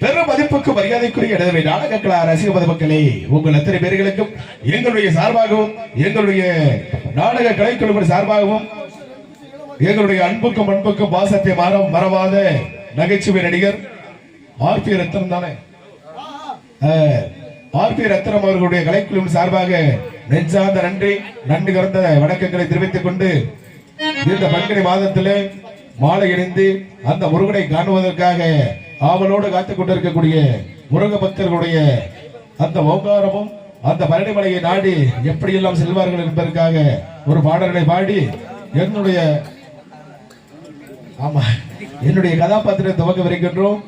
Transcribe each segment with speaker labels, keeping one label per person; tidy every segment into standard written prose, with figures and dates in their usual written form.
Speaker 1: பெரும் மதிப்புக்கு மரியாதைக்குரிய இடமே நாடக ரசிக மக்களே, உங்கள் அத்தனை பேர்களுக்கும் எங்களுடைய சார்பாகவும் எங்களுடைய நாடக கலைக்குழுவின் சார்பாகவும் எங்களுடைய அன்புக்கும் அன்புக்கும் பாசத்தை மறவாத நகைச்சுவை நடிகர் ஆர்பி ரத்னம் தானே, ஆர்பி ரத்னம் அவர்களுடைய கலைக்குழுவின் சார்பாக நெஞ்சார்ந்த நன்றி கலந்த வணக்கங்களை தெரிவித்துக் கொண்டு இந்த பங்குனி மாதத்திலே மாலை இணைந்து அந்த முருகனை காணுவதற்காக ஆவலோடு காத்துக் கொண்டிருக்கக்கூடிய முருக பக்தர்களுடைய அந்த ஓங்காரமும் அந்த பழனிமலையை நாடி எப்படியெல்லாம் செல்வார்கள் என்பதற்காக ஒரு பாடல்களை பாடி என்னுடைய கதாபாத்திரத்தை துவங்க வருகின்றோம்.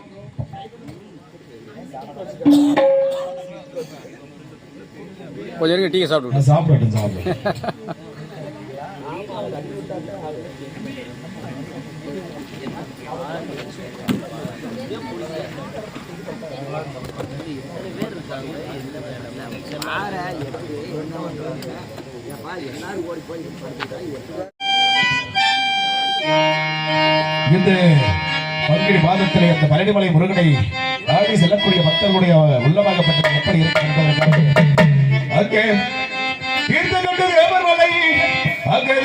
Speaker 1: சாப்பிடட்டும். இந்த பங்குனி மாதத்திலே அந்த பழனிமலை முருகனை நாடி செல்லக்கூடிய பக்தர்களுடைய உள்ளமாகப்பட்டது எப்படி இருக்கும் அங்கே தீர்த்த கண்டு தேவர்மலை அங்கே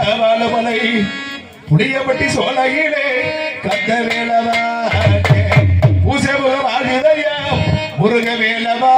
Speaker 1: தேவரமலை புடியப்பட்டி சோலையிலே கந்த வேலவா பூசமுகமாகுதையா முருக வேலவா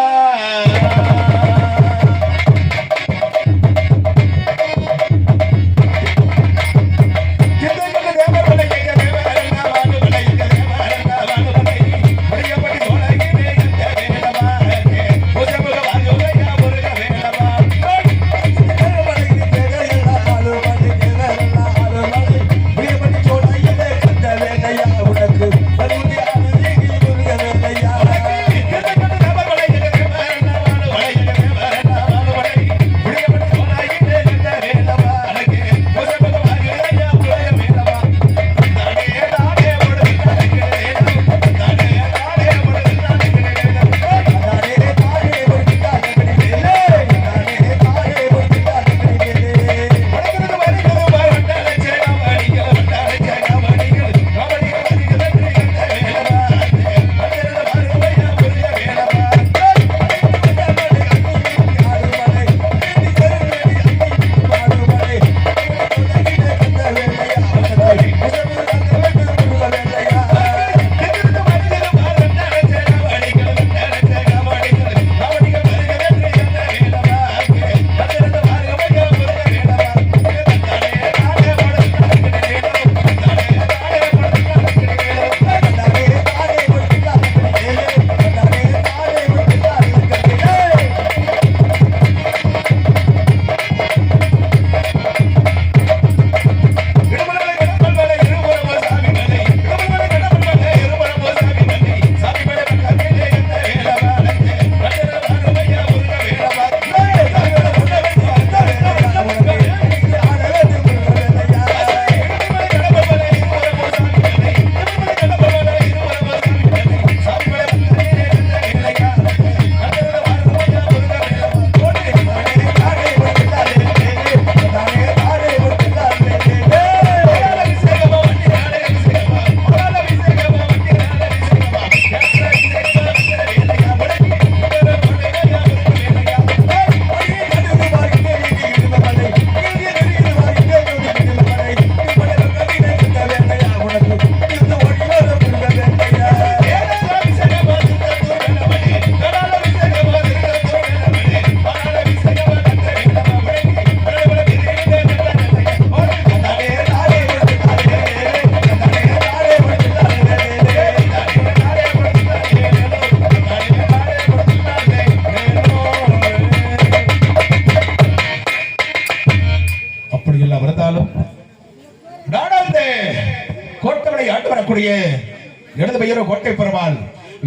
Speaker 2: எனது பெயரோ கோட்டை பெருமாள்.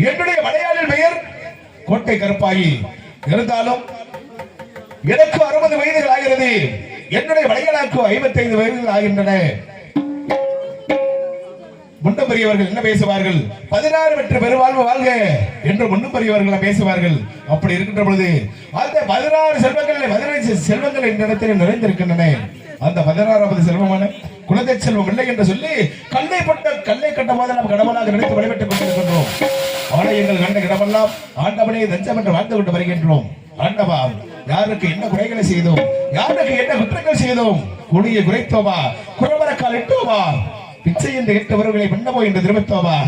Speaker 2: என்னுடைய மலையாளின் பெயர் கோட்டை கருப்பாயி. இருந்தாலும் எனக்கு 60 வயதுகள் ஆகிறது. என்னுடைய மலையாளுக்கு 55 வயதுகள் ஆகின்றன. முன்னும் பெரியவர்கள் என்ன பேசுவார்கள்? 16 வெற்றி பெருவாழ்வு வாழ்க என்று முன்னும் பெரியவர்கள் பேசுவார்கள். அப்படி இருக்கின்ற பொழுது அந்த 16 செல்வங்கள் 15 செல்வங்கள் இந்த இடத்தில் நிறைந்திருக்கின்றன. அந்த 16வது செல்வமான குழந்தை செல்வம் இல்லை என்று சொல்லி கல்லை கட்ட போது நாம் கடவுளாக நினைத்து வழிபட்டுக் கொண்டிருக்கின்றோம். ஆலயங்கள் கண்ட இடமெல்லாம் ஆண்டவனே தஞ்சம் என்று வாழ்ந்து கொண்டு வருகின்றோம். ஆண்டவா, யாருக்கு என்ன குறைகளை செய்தோம், யாருக்கு என்ன குற்றங்கள் செய்தோம், குடியை குறைத்தோமா, குறவரக்கால் இட்டோமா, பிச்சை என்று கேட்டவர்களை பண்ணமோ என்று திரும்பித்தோமா?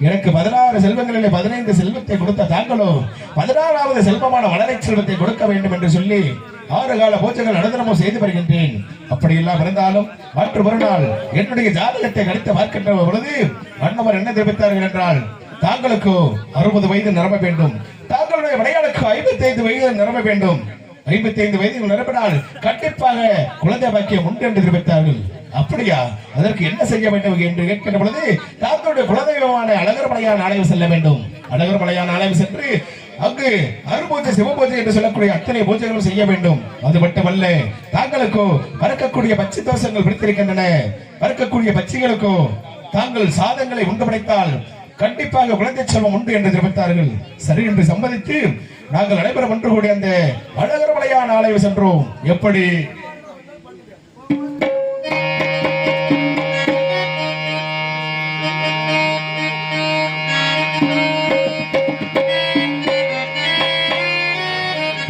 Speaker 2: எனக்கு 16 செல்வங்களிலே 15 செல்வத்தை கொடுத்த தாங்களோ 16வது செல்வமான வளரை செல்வத்தை கொடுக்க வேண்டும் என்று சொல்லி 6 கால பூஜைகள் நடந்தனமோ செய்து வருகின்றேன். அப்படி எல்லாம் இருந்தாலும் மற்ற ஒரு நாள் என்னுடைய ஜாதகத்தை கணித்து பார்க்கின்ற பொழுது அண்ணவர் என்ன தெரிவித்தார்கள் என்றால், தாங்களுக்கு 60 வயது நிரம்ப வேண்டும், தாங்களுடைய விளையாளுக்கு 55 வயது நிரம்ப வேண்டும், 55 வயதில் நிரம்பினால் கண்டிப்பாக குழந்தை பாக்கியம் உண்டு என்று தெரிவித்தார்கள். அப்படியா? அதற்கு என்ன செய்ய வேண்டும் என்று கேட்கின்ற பொழுது, தாங்களுடைய குலதெய்வமான அழகர்மலையான் ஆலயம் செல்ல வேண்டும். அழகர்மலையான் ஆலயம் சென்று அங்கு அருபூஜை சிவபூஜை என்று சொல்லக்கூடிய அத்தனை பூஜைகளும் செய்ய வேண்டும். அது மட்டுமல்ல, தாங்களுக்கோ பறக்கக்கூடிய பச்சை தோஷங்கள் பிடித்திருக்கின்றன. பறக்கக்கூடிய பச்சைகளுக்கோ தாங்கள் சாதங்களை உண்டு படைத்தால் கண்டிப்பாக குழந்தை செல்வம் உண்டு என்று தெரிவித்தார்கள். சரி என்று சம்மதித்து நாங்கள் நடைபெற ஒன்று கூடிய அந்த அழகர் மலையான ஆலயம் சென்றோம். எப்படி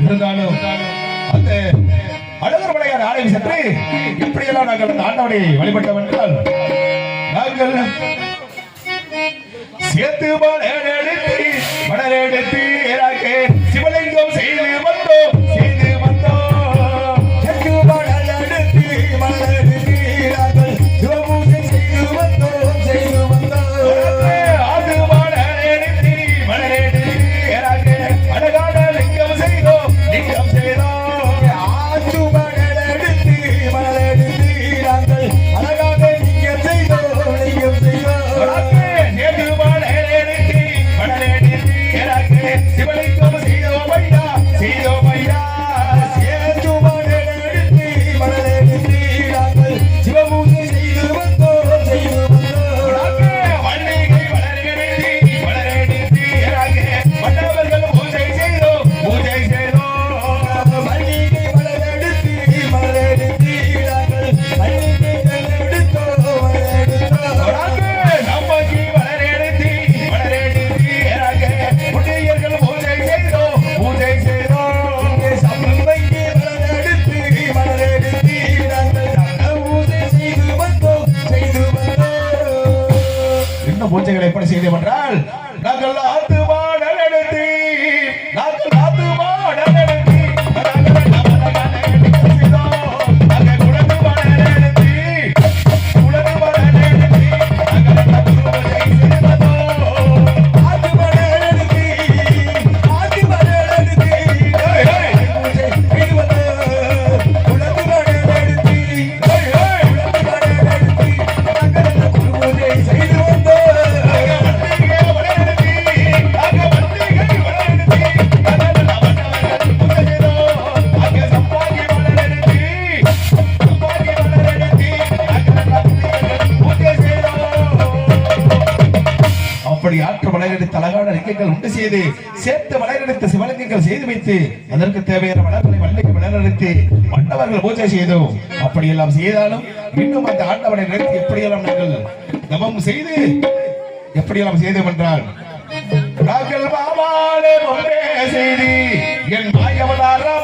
Speaker 2: இருந்தாலும் அந்த அழகர் மலையான ஆலயம் சென்று எப்படியெல்லாம் நாங்கள் அந்த ஆண்டவனை வழிபட்டோம் என்றால், நாங்கள் சேத்து மணலெடுத்து சிவலிங்கம் செய்து வந்தோம் சேத்து மணலெடுத்து சிவபூஜை செய்து வந்தோம் அது மணலெடுத்து அழகான லிங்கம் செய்தோம் ஆற்று மணலெடுத்து அழகான லிங்கம் செய்தோம் சிவலிங்கம் செய்தோம் ஐயா சேத்து மணலெடுத்து சிவபூஜை செய்து வந்தோம் மல்லிகை மலரெடுத்து மண்டபர்கள் பூஜை செய்தோம் மல்லிகை மலரெடுத்து நம்பி மலரெடுத்து புண்ணியர்கள் பூஜை செய்தோம் சம்பைக்கு மலரெடுத்து பூஜை செய்து வந்தோம் என்ன பூஜைகளை எப்படி செய்தோம் என்றால், நாங்கள் ஆத்து மாடல் எடுத்து அப்படி ஆற்று மலரெடுத்து அழகான லிங்கங்கள் உண்டு செய்து சேர்த்து மலரெடுத்து சிவலிங்கங்கள் செய்து வைத்து அதற்கு தேவையான மலர்களை மல்லிகை மலரெடுத்து மண்டபர்கள் பூஜை செய்தோம். அப்படியெல்லாம் செய்தாலும் இன்னும் அந்த ஆண்டவனை நிறுத்தி எப்படியெல்லாம் நாங்கள் தவம் செய்து எப்படியெல்லாம் செய்தோம் என்றால், நாங்கள் மாமாலே ஒன்றே செய்தி என் மாயவதாரா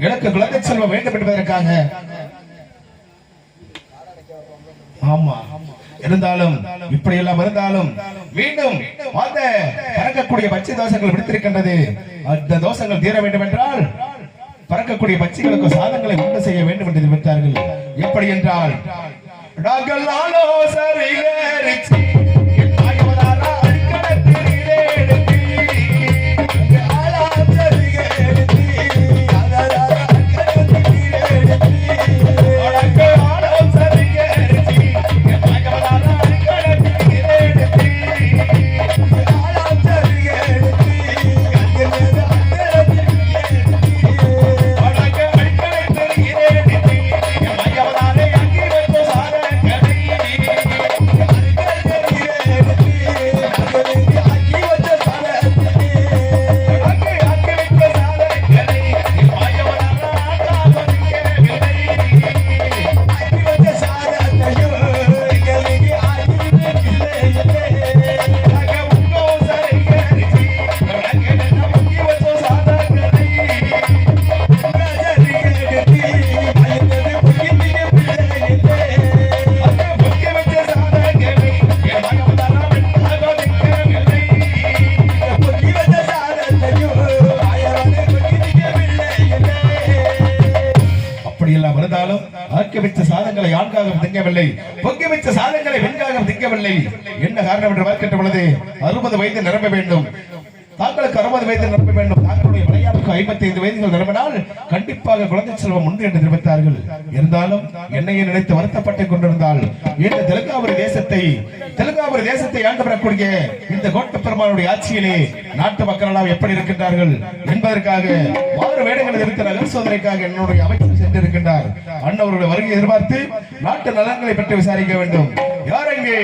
Speaker 2: எனக்கு குழந்தை செல்வம் வேண்டும் என்பதற்காக ஆமா இருந்தாலும் இப்படி எல்லாம் இருந்தாலும் மீண்டும் அந்த பறக்கக்கூடிய பச்சை தோஷங்கள் விடுத்திருக்கின்றது. அந்த தோஷங்கள் தீர வேண்டும் என்றால் பறக்கக்கூடிய பச்சைகளுக்கு சாதங்களை உண்டு செய்ய வேண்டும் என்று தெரிவித்தார்கள். எப்படி என்றால் நாங்கள் ஆலோசனை சாதங்களை ஆண்காகம் திங்கவில்லை, பொங்கி வைத்த சாதங்களை வெண்காகம் திங்கவில்லை. என்ன காரணம் என்று பார்க்கின்ற பொழுது 60 வயது நிரம்ப வேண்டும், தாங்களுக்கு 60 வயது நிரம்ப வேண்டும், தாங்களுடைய விளையாட்டுக்கு 55 வயதுகள் நிரம்பினால் கண்டிப்பாக குழந்தை செல்வம் உண்டு என்று தெரிவித்தார்கள். இருந்தாலும் என்னையே நினைத்து வருத்தப்பட்டுக் கொண்டிருந்தால் இந்த தெலுங்காவூர் தேசத்தை ஆண்டு வரக்கூடிய இந்த கோட்ட பெருமானுடைய ஆட்சியிலே நாட்டு மக்கள் எல்லாம் எப்படி இருக்கின்றார்கள் என்பதற்காக 6 வேடங்கள் இருக்கிற சோதனைக்காக என்னுடைய அமைச்சர் சென்றிருக்கின்றார். அண்ணவருடைய வருகை எதிர்பார்த்து நாட்டு நலன்களை பற்றி விசாரிக்க வேண்டும். யார் எங்கே?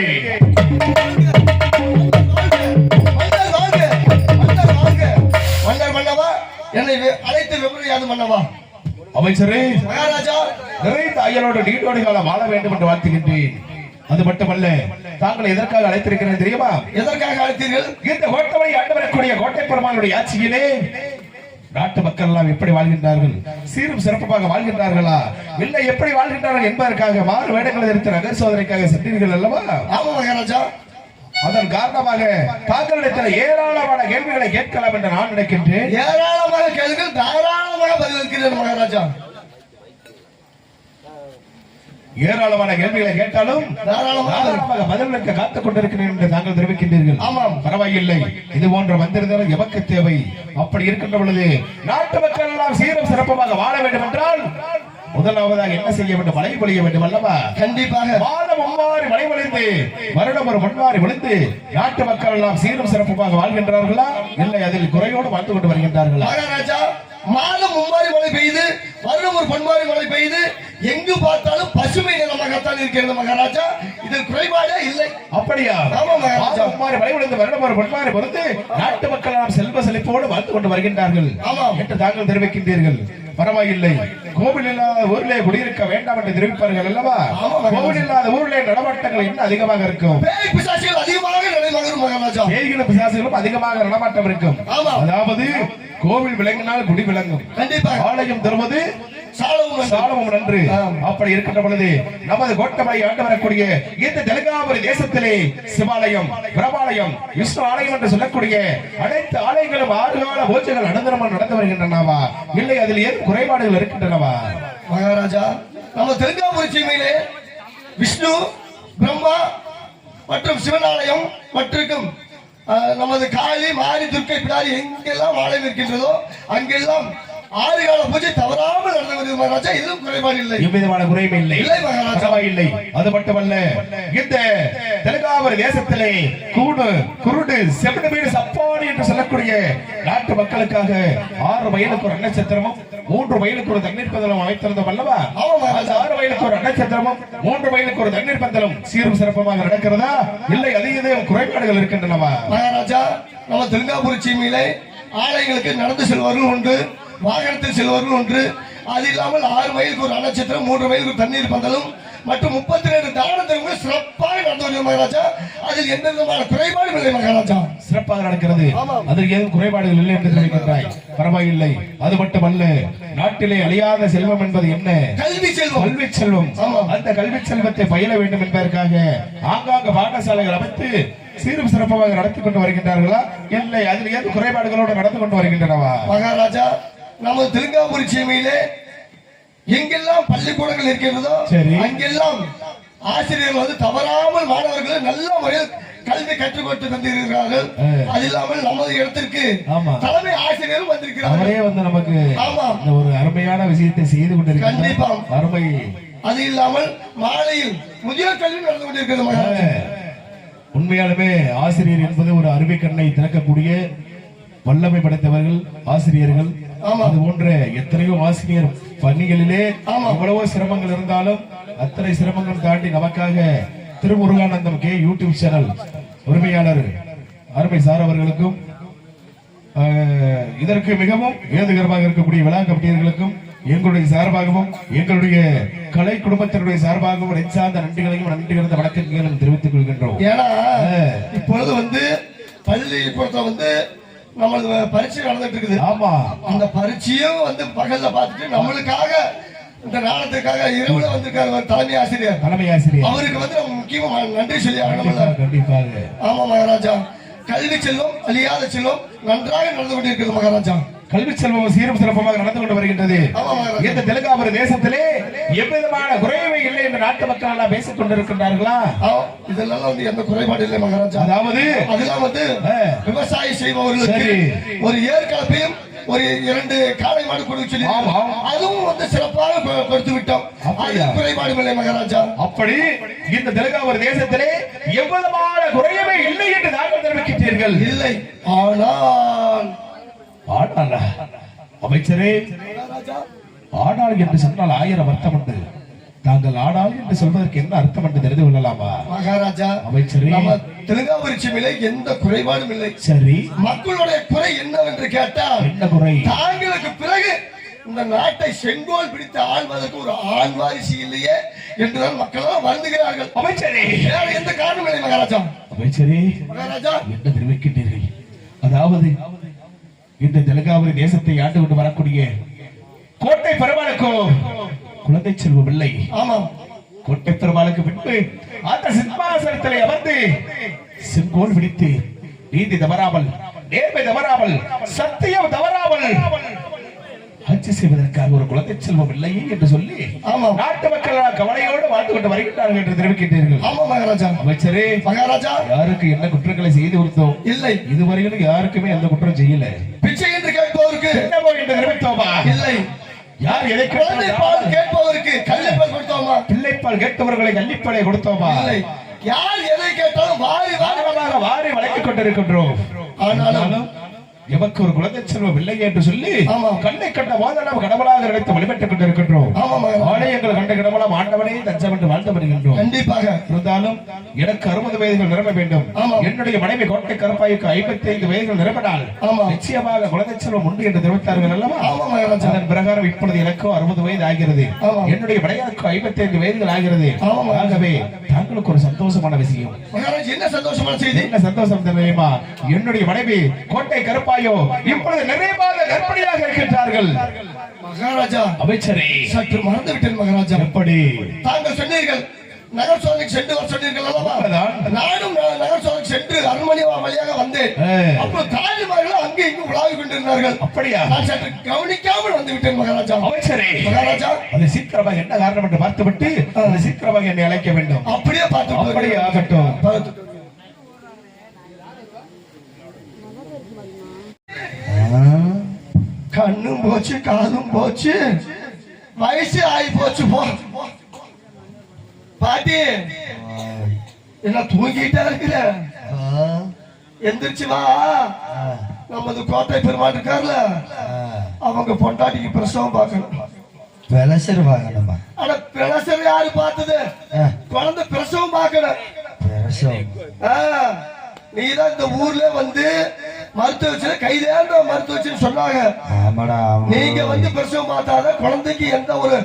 Speaker 3: என்னை அழைத்து விபரியாது மன்னவா.
Speaker 2: அமைச்சரே,
Speaker 3: மகாராஜா
Speaker 2: நிறைந்த அயலோடு நீண்டோடு காலம் வாழ வேண்டும் என்று வாழ்த்துகின்றேன். அது மட்டுமல்ல, தாங்கள் எதற்காக அழைத்திருக்கிறேன் தெரியுமா?
Speaker 3: எதற்காக அழைத்தீர்கள்?
Speaker 2: இந்த கோட்டை ஆண்டு வரக்கூடிய கோட்டை பெருமானுடைய ஆட்சியிலே நாட்டு மக்கள் எல்லாம் எப்படி வாழ்கின்றார்கள், சீரும் சிறப்பாக வாழ்கின்றார்களா, இல்லை எப்படி வாழ்கின்றார்கள் என்பதற்காக 6 வேடங்கள் இருக்கிற நகர் சோதனைக்காக சென்றீர்கள் அல்லவா?
Speaker 3: ஆமா மகாராஜா.
Speaker 2: அதன் காரணமாக தாங்களிடத்தில் ஏராளமான கேள்விகளை கேட்கலாம் என்று நான் நினைக்கின்றேன்.
Speaker 3: ஏராளமான கேள்விகள் தாராளமாக பதிலளிக்கிறேன் மகாராஜா.
Speaker 2: ஏராளமான கேள்விகளை கேட்டாலும் தாராளமாக பதிலளிக்க காத்துக் கொண்டிருக்கிறேன் என்று தாங்கள் தெரிவிக்கின்றீர்கள்.
Speaker 3: ஆமாம்,
Speaker 2: பரவாயில்லை. இது போன்ற வந்திருந்தாலும் எமக்கு தேவை. அப்படி இருக்கின்ற பொழுது நாட்டு மக்கள் எல்லாம் சீரும் சிறப்பாக வாழ வேண்டும் என்றால் முதலாவதாக என்ன செய்ய வேண்டும்? மழை பொழிய வேண்டும் அல்லவா?
Speaker 3: கண்டிப்பாக.
Speaker 2: மாதம் 3 மழை பொழிந்து வருடம் ஒரு மண்வாரி விழுந்து நாட்டு மக்கள் எல்லாம் சீரும் சிறப்பாக வாழ்கின்றார்களா, இல்லை அதில் குறையோடு வாழ்ந்து கொண்டு வருகின்றார்களா?
Speaker 3: மகாராஜா, மாதம் 3 மழை பெய்து வருடம் ஒரு பொன்மாரி மழை பெய்து எங்கு பார்த்தாலும் பசுமை நிலமாகத்தான் இருக்கிறது மகாராஜா. இதில் குறைபாடே இல்லை.
Speaker 2: அப்படியா?
Speaker 3: ஆமா மகாராஜா.
Speaker 2: 3 மழை விழுந்து வருடம் ஒரு பொன்மாரி பொறுத்து நாட்டு மக்கள் எல்லாம் செல்வ செழிப்போடு வாழ்ந்து கொண்டு வருகின்றார்கள் என்று தாங்கள் தெரிவிக்கின்றீர்கள். பரவாயில்லை. கோவில் இல்லாத ஊரிலே குடியிருக்க வேண்டாம் என்று தெரிவிப்பார்கள் அல்லவா? கோவில் இல்லாத ஊரிலே நடமாட்டங்கள் இன்னும் அதிகமாக இருக்கும்.
Speaker 3: பேய் பிசாசுகள் அதிகமாக நடமாடும் மகாராஜா.
Speaker 2: பேய்களும் பிசாசுகளும் அதிகமாக நடமாட்டம் இருக்கும். அதாவது கோவில் விளங்கினால் குடி விளங்கும்.
Speaker 3: கண்டிப்பாக.
Speaker 2: ஆலயம் தருவது சாலமும் நன்று. அப்படி இருக்கின்ற பொழுது நமது கோட்டமலை ஆண்டு வரக்கூடிய இந்த தெலுங்காவூர் தேசத்திலே சிவாலயம், பிரபாலயம், விஷ்ணு ஆலயம் என்று சொல்லக்கூடிய அனைத்து ஆலயங்களும் 6 கால பூஜைகள் அனுதினமும் நடந்து வருகின்றனவா, இல்லை அதில் ஏன் குறைபாடுகள் இருக்கின்றனவா?
Speaker 3: மகாராஜா, நம்ம தெலுங்காவூர் சீமையிலே விஷ்ணு, பிரம்மா மற்றும் சிவனாலயம் மற்றும் நமது காளி, மாரி, துர்க்கை, பிடாரி எங்கெல்லாம் ஆலயம் இருக்கின்றதோ அங்கெல்லாம் 6 கால பூஜை தவறாமல் நடந்து வருகிறது மகாராஜா. இதுவும் குறைபாடு இல்லை,
Speaker 2: எவ்விதமான குறையும் இல்லை. பரவாயில்லை. அது மட்டுமல்ல, இந்த தெலுங்காவூர் தேசத்திலே கூடு, குருடு, செவிடு, வீடு, சப்பாடி என்று சொல்லக்கூடிய நாட்டு மக்களுக்காக 6 வயலுக்கு ஒரு நட்சத்திரமும் 3 வயலுக்கு ஒரு தண்ணீர் பந்தலும் அமைத்திருந்தோம் அல்லவா? 6 வயலுக்கு ஒரு நட்சத்திரமும் 3 வயலுக்கு ஒரு தண்ணீர் பந்தலும் சீரும் சிறப்பமாக நடக்கிறதா, இல்லை அதிக குறைபாடுகள் இருக்கின்றனவா?
Speaker 3: மகாராஜா, நம்ம தெலுங்காவூர் சீமையிலே ஆலயங்களுக்கு நடந்து செல்வர்கள் உண்டு, வாகனத்தில் செல்வர்கள் ஒன்று. அது இல்லாமல் 6 வயலுக்கு ஒரு நட்சத்திரம், 3 வயலுக்கு ஒரு தண்ணீர் பந்தலும், மற்றும் 32 தான தர்மங்கள் சிறப்பாக நடந்து வருகிறது மகாராஜா. அதில் எந்த விதமான குறைபாடும் இல்லை மகாராஜா.
Speaker 2: சிறப்பாக நடக்கிறது.
Speaker 3: ஆமாம்.
Speaker 2: அதற்கு ஏதும் குறைபாடுகள் இல்லை என்று தெரிவிக்கின்றாய். பரவாயில்லை. அது மட்டுமல்ல, நாட்டிலே அழியாத செல்வம் என்பது என்ன?
Speaker 3: கல்வி செல்வம்.
Speaker 2: கல்வி செல்வம்.
Speaker 3: ஆமாம்.
Speaker 2: அந்த கல்வி செல்வத்தை பயில வேண்டும் என்பதற்காக ஆங்காங்க பாடசாலைகள் அமைத்து சீரும் சிறப்பாக நடத்தி கொண்டு வருகின்றார்களா? இல்லை, அதில் ஏதும் குறைபாடுகளோடு நடந்து கொண்டு வருகின்றனவா?
Speaker 3: மகாராஜா, நமது திருங்காபுரி சீமையிலே எங்கெல்லாம் பள்ளிக்கூடங்கள் இருக்கிறதோ
Speaker 2: சரி.
Speaker 3: அங்கெல்லாம் ஆசிரியர்கள் வந்து தவறாமல் மாணவர்களை நல்ல முறையில் கல்வி கற்றுக் கொடுத்து தந்திருக்கிறார்கள். அது இல்லாமல் நமது இடத்திற்கு
Speaker 2: ஆமா.
Speaker 3: தலைமை ஆசிரியரும் வந்திருக்கிறார்கள்.
Speaker 2: அவரே வந்து நமக்கு
Speaker 3: ஆமாம்.
Speaker 2: இந்த ஒரு அருமையான விஷயத்தை செய்து கொண்டிருக்கிறார்.
Speaker 3: கண்டிப்பா.
Speaker 2: அருமை.
Speaker 3: அது இல்லாமல் மாலையில் முதியோர் கல்வி நடந்து கொண்டிருக்கிறது மகாராஜா.
Speaker 2: உண்மையாலுமே ஆசிரியர் என்பது ஒரு அறிவை கண்ணை திறக்கக்கூடிய வல்லமை படைத்தவர்கள் ஆசிரியர்கள். அது போன்ற எத்தனையோ ஆசிரியர் பணிகளிலே எவ்வளவோ சிரமங்கள் இருந்தாலும் அத்தனை சிரமங்கள் தாண்டி நமக்காக திருமுருகானந்தம் கே யூடியூப் சேனல் உரிமையாளர் அருமை சார் அவர்களுக்கும் இதற்கு மிகவும் ஏதுகரமாக இருக்கக்கூடிய விழா கமிட்டியர்களுக்கும் எங்களுடைய சார்பாகவும் எங்களுடைய கலை குடும்பத்தினுடைய சார்பாகவும் நெஞ்சார்ந்த நன்றிகளையும் நன்றி கலந்த வணக்கங்களையும் தெரிவித்துக் கொள்கின்றோம்.
Speaker 3: ஏன்னா இப்பொழுது வந்து பள்ளிக்கூடத்துல வந்து நம்மளது பரீட்சை நடந்துட்டு இருக்குது.
Speaker 2: ஆமா.
Speaker 3: அந்த பரீட்சையும் வந்து பகல்ல பார்த்துட்டு நம்மளுக்காக இந்த நாடகத்துக்காக இரவுல வந்திருக்காரு தலைமை ஆசிரியர். அவருக்கு வந்து நம்ம முக்கியமா நன்றி சொல்லி ஆகணும்.
Speaker 2: கண்டிப்பாக.
Speaker 3: ஆமா மகாராஜா. கல்வி செல்வம் அழியாத செல்வம் நன்றாக நடந்து கொண்டிருக்கிறது மகாராஜா.
Speaker 2: கல்வி செல்வம் சீரும் சிறப்பாக நடந்து கொண்டு வருகின்றது. இந்த தெலுங்காபுரி தேசத்திலே எவ்விதமான குறைவே இல்லை என்று நாட்டு மக்கள் எல்லாம் பேசிக் கொண்டிருக்கின்றார்களா?
Speaker 3: இதெல்லாம் வந்து எந்த குறைபாடு இல்லை மகாராஜா.
Speaker 2: அதாவது
Speaker 3: அதெல்லாம் வந்து விவசாயி செய்பவர்களுக்கு ஒரு ஏற்கலப்பையும் ஒரு 2 காளை மாடு கொடுக்க சொல்லி அதுவும் வந்து சிறப்பாக கொடுத்து விட்டோம். குறைபாடு இல்லை மகாராஜா.
Speaker 2: அப்படி இந்த தெலுங்காபுரி தேசத்திலே எவ்விதமான குறையவே இல்லை என்று தாங்கள் தெரிவிக்கின்றீர்கள்.
Speaker 3: இல்லை. ஆனால்
Speaker 2: அமைச்சரே, ஆனால் என்று சொன்னால் 1000 அர்த்தம் உண்டு. தாங்கள் ஆனால் என்று சொல்வதற்கு என்ன அர்த்தம் என்று தெரிந்து கொள்ளலாமா
Speaker 3: மகாராஜா?
Speaker 2: அமைச்சரே,
Speaker 3: நம்ம தெலுங்காபுரி சீமையிலே எந்த குறைபாடும் இல்லை.
Speaker 2: சரி.
Speaker 3: மக்களுடைய குறை என்னவென்று கேட்டால்
Speaker 2: என்ன குறை?
Speaker 3: தாங்களுக்கு பிறகு இந்த நாட்டை செங்கோல் பிடித்து ஆள்வதற்கு ஒரு ஆண் வாரிசு இல்லையே என்றுதான் மக்கள் வருந்துகிறார்கள்.
Speaker 2: அமைச்சரே,
Speaker 3: வேற எந்த காரணம் இல்லை மகாராஜா.
Speaker 2: அமைச்சரே,
Speaker 3: மகாராஜா
Speaker 2: என்ன தெரிவிக்கின்றீர்கள்? அதாவது இந்த தெலுங்காபுரி தேசத்தை ஆண்டு கொண்டு வரக்கூடிய கோட்டை பெருமாளுக்கோ குழந்தை செல்வம் இல்லை.
Speaker 3: ஆமாம்.
Speaker 2: கோட்டை பெருமாளுக்கு பின்பு அந்த சிம்மாசனத்திலே அமர்ந்து செங்கோல் பிடித்து நீதி தவறாமல், நேர்மை தவறாமல், சத்தியம் தவறாமல் ஆட்சி செய்வதற்காக ஒரு குழந்தை செல்வம் இல்லை என்று சொல்லி நாட்டு மக்கள் கவலையோடு வாழ்ந்து கொண்டு வருகின்றார்கள் என்று தெரிவிக்கின்றீர்கள்.
Speaker 3: ஆமா மகாராஜா.
Speaker 2: அமைச்சரே,
Speaker 3: மகாராஜா,
Speaker 2: யாருக்கு என்ன குற்றங்களை செய்து கொடுத்தோம்?
Speaker 3: இல்லை.
Speaker 2: இதுவரையிலும் யாருக்குமே எந்த குற்றம் செய்யல.
Speaker 3: பிச்சை என்று கேட்பவருக்கு
Speaker 2: என்னவோ என்று தெரிவித்தோமா?
Speaker 3: இல்லை.
Speaker 2: யார் எதை
Speaker 3: கேட்பவருக்கு கள்ளிப்பால் கொடுத்தோமா?
Speaker 2: பிள்ளைப்பால் கேட்பவர்களை கள்ளிப்பாலை கொடுத்தோமா?
Speaker 3: இல்லை. யார் எதை கேட்டாலும்
Speaker 2: வாரி வளைத்துக் கொண்டிருக்கின்றோம். ஆனாலும் எமக்கு ஒரு குழந்தை செல்வம் இல்லை என்று சொல்லி கண்ணை கண்ட போதெல்லாம் கடவுளாக நினைத்து வழிபட்டுக் கொண்டிருக்கின்றோம். ஆலயங்கள் கண்ட கடவுளாம் ஆண்டவனே தஞ்சம் என்று வாழ்ந்து வருகின்றோம்.
Speaker 3: கண்டிப்பாக.
Speaker 2: இருந்தாலும் எனக்கு 60 வயதுகள் நிரம்ப வேண்டும். என்னுடைய மனைவி கோட்டை கருப்பாய்க்கு 55 வயதுகள் நிரம்பினால் நிச்சயமாக குழந்தை செல்வம் உண்டு என்று தெரிவித்தார்கள் அல்லவா? அதன் பிரகாரம் இப்பொழுது எனக்கு 60 வயது ஆகிறது. என்னுடைய மனைவிக்கு 55 வயதுகள் ஆகிறது. ஆகவே தாங்களுக்கு ஒரு சந்தோஷமான விஷயம்.
Speaker 3: என்ன சந்தோஷமான செய்தி?
Speaker 2: என்ன சந்தோஷம் தெரியுமா? என்னுடைய மனைவி கோட்டை கருப்பா இப்பொழுது நிறைய மாத கர்ப்பிணியாக இருக்கின்றார்கள்.
Speaker 3: மகாராஜா,
Speaker 2: அமைச்சரே,
Speaker 3: சற்று மறந்து விட்டேன் மகாராஜா.
Speaker 2: எப்படி?
Speaker 3: தாங்கள் சொன்னீர்கள் நகர் சோதனைக்கு சென்று வர சொன்னீர்கள் அல்லவா? நானும் நகர் சோதனைக்கு சென்று அரண்மனை வழியாக வந்தேன். அப்போ தாய்மார்கள் அங்கே இங்கு உலாவிக் கொண்டிருந்தார்கள்.
Speaker 2: அப்படியா?
Speaker 3: நான் சற்று கவனிக்காமல் வந்து விட்டேன் மகாராஜா.
Speaker 2: அமைச்சரே,
Speaker 3: மகாராஜா,
Speaker 2: அது சீக்கிரமாக என்ன காரணம் என்று பார்த்துவிட்டு அது சீக்கிரமாக என்னை அழைக்க வேண்டும்.
Speaker 3: அப்படியே பார்த்து.
Speaker 2: அப்படியே ஆகட்டும்.
Speaker 3: கண்ணும் போச்சு, காதும் போச்சு, வயசு ஆகி போச்சு. போ பாட்டி, என்ன தூங்கிட்டே இருக்கிற? எந்திரிச்சு வா. நமது கோட்டை பெருமாள் இருக்கார்ல, அவங்க பொண்டாட்டிக்கு பிரசவம் பார்க்கணும்.
Speaker 4: பிரஷர் வாங்கணுமா?
Speaker 3: ஆனா பிரஷர் யாரு பார்த்தது? குழந்தை பிரசவம் பார்க்கணும். நீதான் இந்த ஊர்ல வந்து மருத்துவ கைதேர்ந்த மருத்துவச்சின்னு சொன்னாங்க. நீங்க வந்து பிரசவம் பார்த்தாத குழந்தைக்கு எந்த ஒரு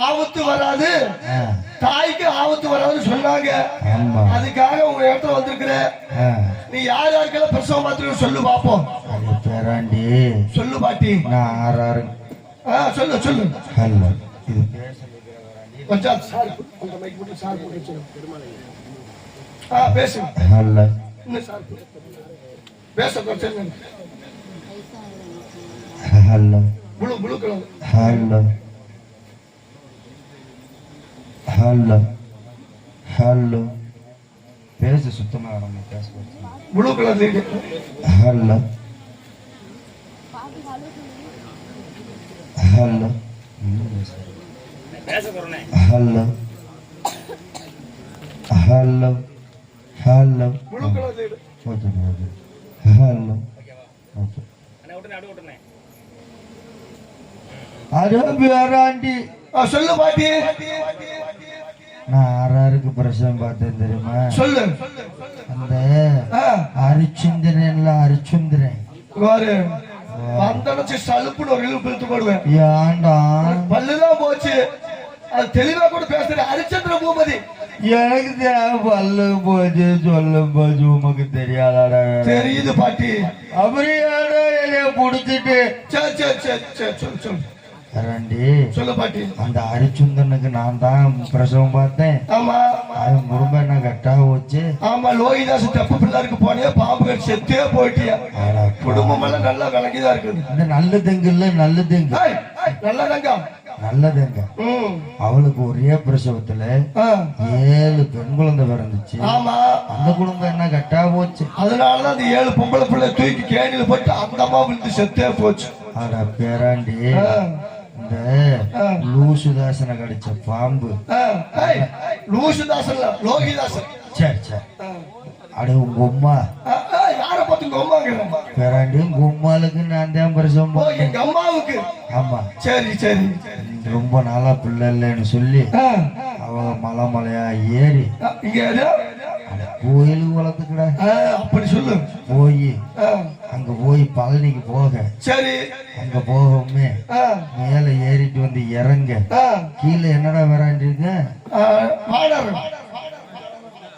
Speaker 3: ஆபத்து வராது,
Speaker 4: ஆ,
Speaker 3: தாய்க்கு ஆபத்து வராதுன்னு சொன்னாங்க.
Speaker 4: ஆமா.
Speaker 3: அதுக்காக உங்க இடத்துல வந்திருக்கிற.
Speaker 4: ஆ,
Speaker 3: நீ யார் யாருக்கெல்லாம் பிரசவம் பார்த்துருக்க சொல்லு பாப்போம்.
Speaker 4: அது பேராண்டி
Speaker 3: சொல்லு பாட்டி.
Speaker 4: நான் ஆறாறு
Speaker 3: சொல்லு சொல்லு.
Speaker 4: அல்ல இது
Speaker 3: கொஞ்சம் சார் அந்த மைக் போட்டு சார் போட்டு வச்சிரு. பேசு.
Speaker 4: அல்ல
Speaker 3: இன்னும் சார் பேச கொஞ்சம்
Speaker 4: அல்ல
Speaker 3: புளு புளு கலர்.
Speaker 4: அல்ல அல்ல அல்ல பேச சுத்தமா நம்ம பேச
Speaker 3: புளு கலர்
Speaker 4: அல்ல அல்ல hello hello hello
Speaker 3: blue colour.
Speaker 4: Okay okay hello okay array பேராண்டி
Speaker 3: சொல்லு பாட்டி.
Speaker 4: நான் ஆறாருக்கு பிரசவம் பார்த்தேன் தெரியுமா?
Speaker 3: சொல்லு.
Speaker 4: அந்த அரிச்சுந்திரன்ல அரிச்சுந்திரன்
Speaker 3: பாரு வந்தனச்சு சலுப்புன்னு ஒரு இழுப்பு இழுத்து போடுவேன்.
Speaker 4: ஏன்டா
Speaker 3: பல்லுதான் போச்சு. அது தெளிவா கூட பேசுற ஹரிச்சந்திர பூபதி.
Speaker 4: எனக்கு பல்லு போச்சு சொல்லும் போது உமக்கு தெரியாதாடா?
Speaker 3: தெரியுது பாட்டி.
Speaker 4: அப்படியாடா என்னைய புடிச்சிட்டு
Speaker 3: சரி சரி சரி சரி சொல்லு சொல்லு
Speaker 4: ரெண்டி
Speaker 3: சொல்லு பாட்டி.
Speaker 4: அந்த ஹரிச்சுந்தனுக்கு நான் தான் பிரசவம் பார்த்தேன்.
Speaker 3: ஆமா
Speaker 4: அது முரும்ப என்ன கட்டா போச்சு.
Speaker 3: ஆமா லோகிதாஸ் தெப்ப பிள்ளைக்கு போனே பாம்பு கட்டி செத்தே போயிட்டியா. குடும்பம் எல்லாம் நல்லா விளங்கிதான் இருக்குது.
Speaker 4: இந்த நல்ல தெங்கு இல்ல நல்ல தெங்கு
Speaker 3: நல்லதாங்க
Speaker 4: நல்லதுங்க. அவளுக்கு ஒரே பிரசவத்துல 7 பெண் குழந்தை பிறந்துச்சு.
Speaker 3: ஆமா
Speaker 4: அந்த குடும்பம் என்ன கட்டா போச்சு.
Speaker 3: அதனாலதான் அந்த 7 பொம்பளை பிள்ளை தூக்கி கேணியில போட்டு அந்த அம்மா விழுந்து செத்தே போச்சு.
Speaker 4: அட பேராண்டி இந்த லூசுதாசனை கடிச்ச பாம்பு.
Speaker 3: லூசுதாசன் லோகிதாசன்.
Speaker 4: சரி சரி அட உங்க அம்மா
Speaker 3: யார பார்த்து உங்க அம்மாங்க
Speaker 4: பேராண்டி உங்க அம்மாளுக்கு நான் தான் பிரசவம் பார்த்தேன்.
Speaker 3: எங்க அம்மாவுக்கு.
Speaker 4: ஆமா
Speaker 3: சரி சரி.
Speaker 4: ரொம்ப நாளா பிள்ளை இல்லைன்னு சொல்லி அவங்க மலை மலையா ஏறி
Speaker 3: இங்க
Speaker 4: கோயிலுக்கு வளர்த்துக்கடா.
Speaker 3: அப்படி சொல்லு.
Speaker 4: போய் அங்க போய் பழனிக்கு போக
Speaker 3: சரி
Speaker 4: அங்க போகவுமே மேல ஏறிட்டு வந்து இறங்க கீழே என்னடா விராண்டிருக்க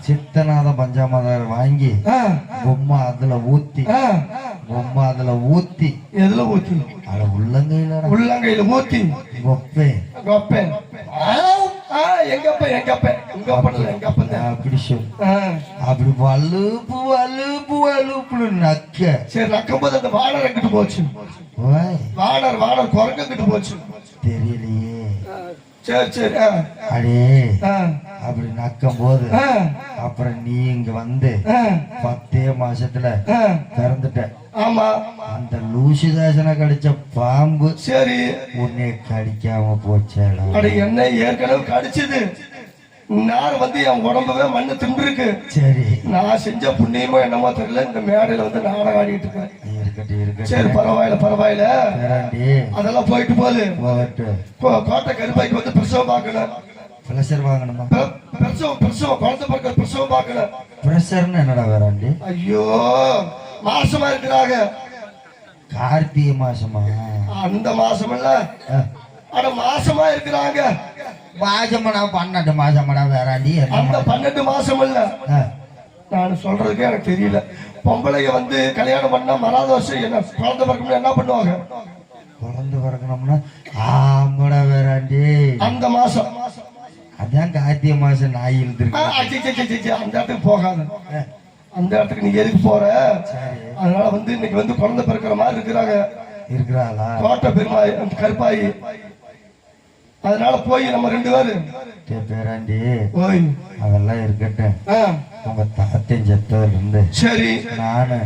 Speaker 4: சித்தநாத பஞ்சாமதார் வாங்கி பொம்மை அதுல ஊத்தி பொம்மை அதுல ஊத்தி
Speaker 3: எதுல ஊத்தி
Speaker 4: அட உள்ளங்கையில
Speaker 3: உள்ளங்கையில ஊத்தி
Speaker 4: கொப்பே
Speaker 3: கொப்பே எங்கப்ப எங்கப்ப உங்க பண்ணல எங்கப்ப
Speaker 4: அப்படி சொல்லு. அப்படி வலுப்பு வலுப்பு வலுப்புன்னு நக்க.
Speaker 3: சரி நக்கும் போது அந்த வானர் எங்கிட்டு போச்சு. வானர் வானர் குரங்கிட்டு போச்சு.
Speaker 4: தெரியலையே.
Speaker 3: சரி சரி
Speaker 4: அடே அப்படி நக்கும் போது அப்புறம் நீ இங்க வந்து 10 மாசத்துல பிறந்துட்ட.
Speaker 3: ஆமா
Speaker 4: அந்த லூசிதாசனை கடிச்ச பாம்பு
Speaker 3: சரி
Speaker 4: உன்னை கடிக்காம போச்சேடா.
Speaker 3: அட என்ன ஏற்கனவே கடிச்சது. நேரம் வந்து என் உடம்பவே மண்ணு தின்றுருக்கு.
Speaker 4: சரி
Speaker 3: நான் செஞ்ச புண்ணியமோ என்னமோ தெரியல இந்த மேடையில வந்து நாடகம் ஆடிட்டு இருக்கேன்.
Speaker 4: இருக்கட்டும் இருக்கட்டும்.
Speaker 3: சரி பரவாயில்ல பரவாயில்ல. அதெல்லாம் போயிட்டு போகுது. கோட்டை கருப்பாய்க்கு வந்து பிரசவம் பார்க்கணும்.
Speaker 4: பிரஷர் வாங்கணுமா?
Speaker 3: பிரசவம் பிரசவம் குழந்தை பிறக்க பிரசவம் பார்க்கணும்.
Speaker 4: பிரஷர்னு என்னடா வேறாண்டி?
Speaker 3: ஐயோ மாசமா இருக்கிறாங்க.
Speaker 4: கார்த்திகை மாசமா?
Speaker 3: அந்த மாசம் இல்ல அட மாசமா இருக்கிறாங்க.
Speaker 4: மாசமடா 12 மாசமடா வேறாண்டி.
Speaker 3: அந்த 12 மாசம் இல்ல நான் சொல்றதுக்கே எனக்கு தெரியல. பொம்பளைய வந்து கல்யாணம் பண்ணா மறாத வருஷம் என்ன குழந்தை பிறக்கணும்னா என்ன பண்ணுவாங்க?
Speaker 4: குழந்தை பிறக்கணும்னா ஆமாடா வேறாண்டி
Speaker 3: அந்த மாசம்.
Speaker 4: அதான் கார்த்திகை மாசம் நாய் இழுத்துருக்கு.
Speaker 3: அந்த இடத்துக்கு போகாத. அந்த இடத்துக்கு நீ எதுக்கு போற? அதனால வந்து இன்னைக்கு வந்து குழந்தை பிறக்கிற மாதிரி இருக்கிறாங்களா கோட்டை பெருமாய் கருப்பாயி. அதனால போய் நம்ம 2 பேரும்
Speaker 4: பேராண்டி அதெல்லாம் இருக்கட்டும். உங்க தாத்தையும் செத்ததுல இருந்து
Speaker 3: சரி
Speaker 4: நானு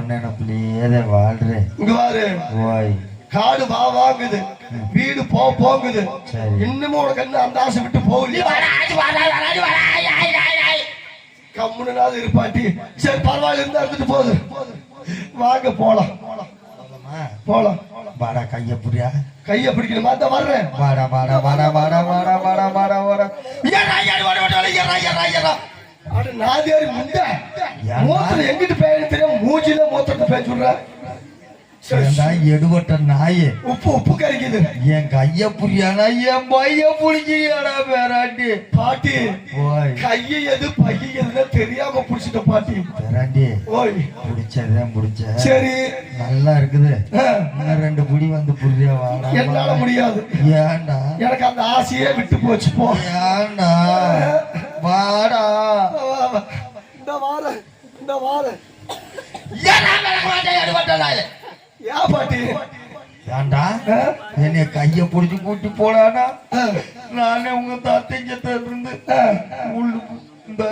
Speaker 4: நினைப்புலயே வாழ்றேன்.
Speaker 3: இங்க பாரு
Speaker 4: ஓய்
Speaker 3: காடு வாங்குது வீடு போங்குது. இன்னமும் உனக்கு என்ன அந்த ஆசை விட்டு போகலையா? கம்முனாவது இருப்பாட்டி. சரி பரவாயில்ல இருந்தா எடுத்துட்டு போகுது. வாங்க போலாம் போலாம்.
Speaker 4: வாடா கைய புரியா
Speaker 3: கைய பிடிக்கணுமா? தான் வர்றேன்.
Speaker 4: வாடா வாடா வாடா வாடா வாடா வாடா வாடா வாடா.
Speaker 3: நாதியாரி முண்டை மூத்திரம் எங்கிட்டு பேய தெரியும். மூஞ்சில மூத்திரத்தை பேச்சு விடுற.
Speaker 4: ஏண்டா எடுபட்ட நாயே,
Speaker 3: உப்பு கறிக்குது.
Speaker 4: என் கைய புரியானா என் பைய புடிக்கிறியாடா பேராண்டி.
Speaker 3: பாட்டி
Speaker 4: ஓய்
Speaker 3: கையை எது பைய எதுன்னு தெரியாம புடிச்சிட்ட பாட்டி.
Speaker 4: பேராண்டி
Speaker 3: ஓய்
Speaker 4: புடிச்சதான் புடிச்ச.
Speaker 3: சரி
Speaker 4: நல்லா இருக்குது. இன்னும் 2 புடி வந்து புரியா வாடா.
Speaker 3: என்னால முடியாது.
Speaker 4: ஏன்டா?
Speaker 3: எனக்கு அந்த ஆசையே விட்டு போச்சு. போ.
Speaker 4: ஏன்டா? வாடா.
Speaker 3: இந்த வார ஏன் பாட்டி?
Speaker 4: ஏன்டா என்னைய கைய புடிச்சு கூட்டி போடானா? நானே உங்க தாத்தைங்கிட்ட இருந்து இந்த